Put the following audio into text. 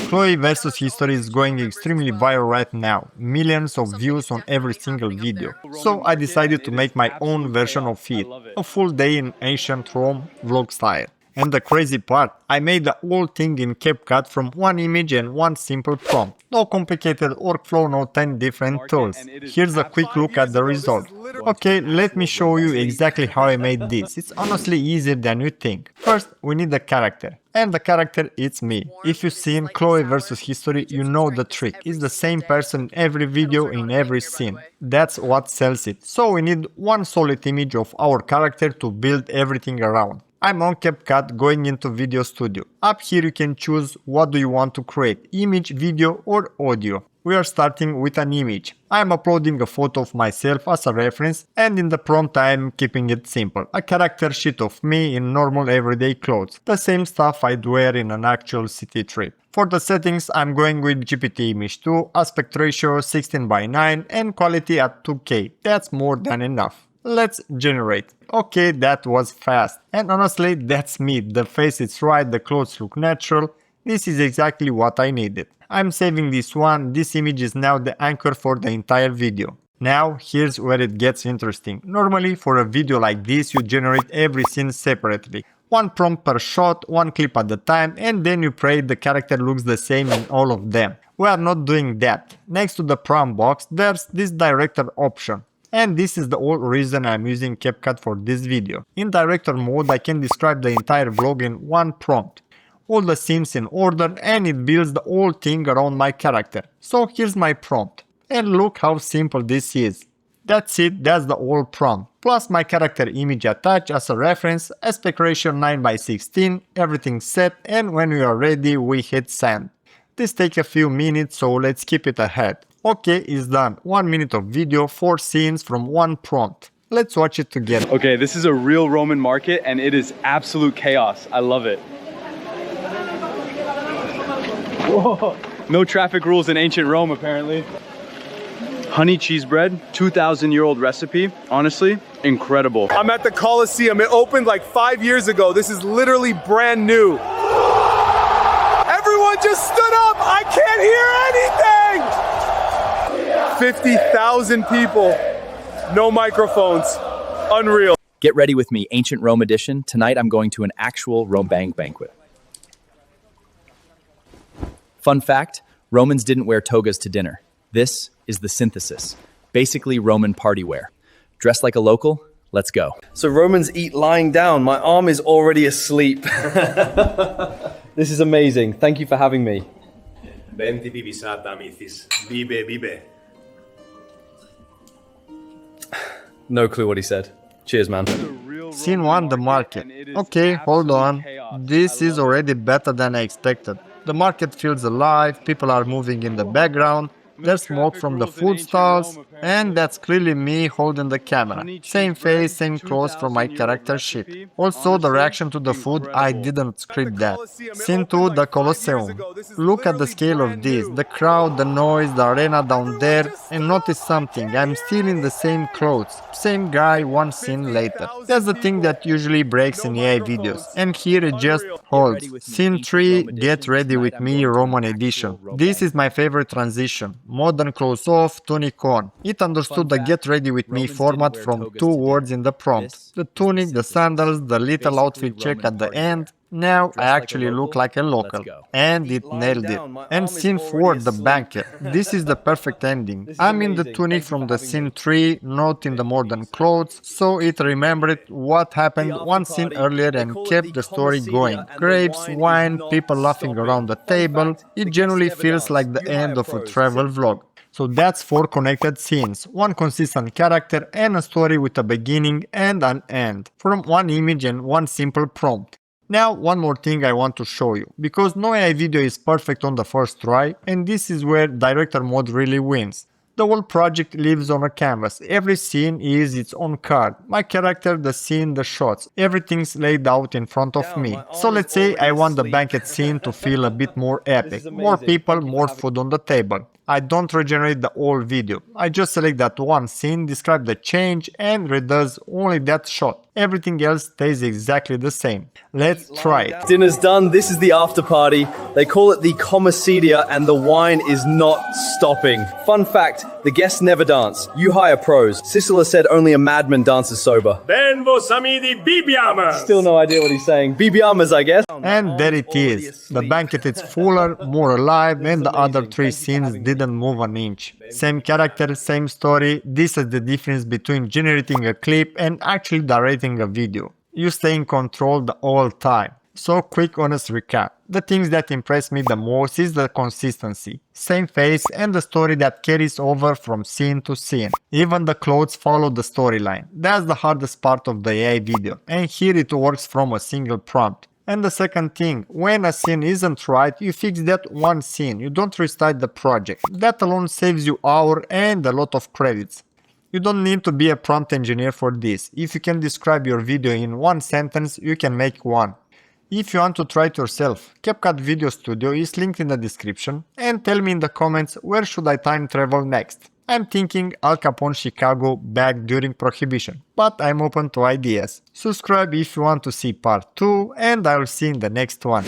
Chloe versus History is going extremely viral right now, millions of views on every single video. So I decided to make my own version of it, a full day in ancient Rome vlog style. And the crazy part, I made the whole thing in CapCut from one image and one simple prompt. No complicated workflow, no 10 different tools. Here's a quick look at the result. Okay, let me show you exactly how I made this. It's honestly easier than you think. First, we need a character. And the character, it's me. If you've seen Chloe versus History, you know the trick. It's the same person in every video, in every scene. That's what sells it. So we need one solid image of our character to build everything around. I'm on CapCut going into Video Studio. Up here you can choose what do you want to create, image, video or audio. We are starting with an image. I am uploading a photo of myself as a reference and in the prompt I am keeping it simple. A character sheet of me in normal everyday clothes. The same stuff I'd wear in an actual city trip. For the settings I'm going with GPT Image 2, aspect ratio 16:9 and quality at 2K. That's more than enough. Let's generate. Okay, that was fast. And honestly, that's me. The face is right, the clothes look natural. This is exactly what I needed. I'm saving this one. This image is now the anchor for the entire video. Now, here's where it gets interesting. Normally, for a video like this, you generate every scene separately. One prompt per shot, one clip at a time, and then you pray the character looks the same in all of them. We are not doing that. Next to the prompt box, there's this director option. And this is the whole reason I'm using CapCut for this video. In director mode I can describe the entire vlog in one prompt. All the scenes in order and it builds the whole thing around my character. So here's my prompt. And look how simple this is. That's it, that's the whole prompt. Plus my character image attached as a reference, aspect ratio 9:16, everything set, and when we are ready we hit send. This takes a few minutes, so let's skip it ahead. Okay, it's done. 1 minute of video, 4 scenes from one prompt. Let's watch it together. Okay, this is a real Roman market and it is absolute chaos. I love it. Whoa. No traffic rules in ancient Rome apparently. Honey cheese bread, 2,000-year-old recipe. Honestly, incredible. I'm at the Colosseum. It opened like 5 years ago. This is literally brand new. Everyone just stood up. I can't hear anything. 50,000 people, no microphones, unreal. Get ready with me, Ancient Rome edition. Tonight I'm going to an actual Rome banquet. Fun fact, Romans didn't wear togas to dinner. This is the synthesis, basically Roman party wear. Dressed like a local, let's go. So Romans eat lying down. My arm is already asleep. This is amazing. Thank you for having me. No clue what he said. Cheers, man. Scene 1, the market. Okay, hold on. This is already better than I expected. The market feels alive, people are moving in the background. There's smoke from the food stalls, and that's clearly me holding the camera. Same face, same clothes from my character sheet. Also, the reaction to the food, I didn't script that. Scene 2, the Colosseum. Look at the scale of this, the crowd, the noise, the arena down there, and notice something, I'm still in the same clothes. Same guy, one scene later. That's the thing that usually breaks in AI videos, and here it just holds. Scene 3, Get Ready With Me, Roman edition. This is my favorite transition. Modern clothes off, tunic on. It understood the get ready with me format from 2 words in the prompt. The tunic, the sandals, the little outfit check at the end. Now I actually look like a local. And it nailed it. And scene 4, the banquet. This is the perfect ending. I'm in the tunic from the scene 3, not in the modern clothes, so it remembered what happened one scene earlier and kept the story going. Grapes, wine, people laughing around the table. It generally feels like the end of a travel vlog. So that's 4 connected scenes, one consistent character and a story with a beginning and an end, from one image and one simple prompt. Now one more thing I want to show you, because no AI video is perfect on the first try, and this is where director mode really wins. The whole project lives on a canvas, every scene is its own card, my character, the scene, the shots, everything's laid out in front of me. So let's say I want the banquet scene to feel a bit more epic, more people, more food on the table. I don't regenerate the whole video, I just select that one scene, describe the change and redoes only that shot. everything else stays exactly the same. Let's try it. Dinner's done. This is the after party. They call it the comicidia and the wine is not stopping. Fun fact, the guests never dance. You hire pros. Sisela said only a madman dances sober. Ben vos amidi bibiamas. Still no idea what he's saying. Bibiamas, I guess. And there it is. The banquet is fuller, more alive, and the other three scenes didn't move an inch. Same character, same story. This is the difference between generating a clip and actually directing a video. You stay in control the whole time. So quick honest recap. The things that impress me the most is the consistency. Same face and the story that carries over from scene to scene. Even the clothes follow the storyline. That's the hardest part of the AI video, and here it works from a single prompt. And the second thing, when a scene isn't right, you fix that one scene, you don't restart the project. That alone saves you hours and a lot of credits. You don't need to be a prompt engineer for this. If you can describe your video in one sentence, you can make one. If you want to try it yourself, CapCut Video Studio is linked in the description, and tell me in the comments where should I time travel next. I'm thinking Al Capone Chicago back during Prohibition, but I'm open to ideas. Subscribe if you want to see part 2, and I'll see you in the next one.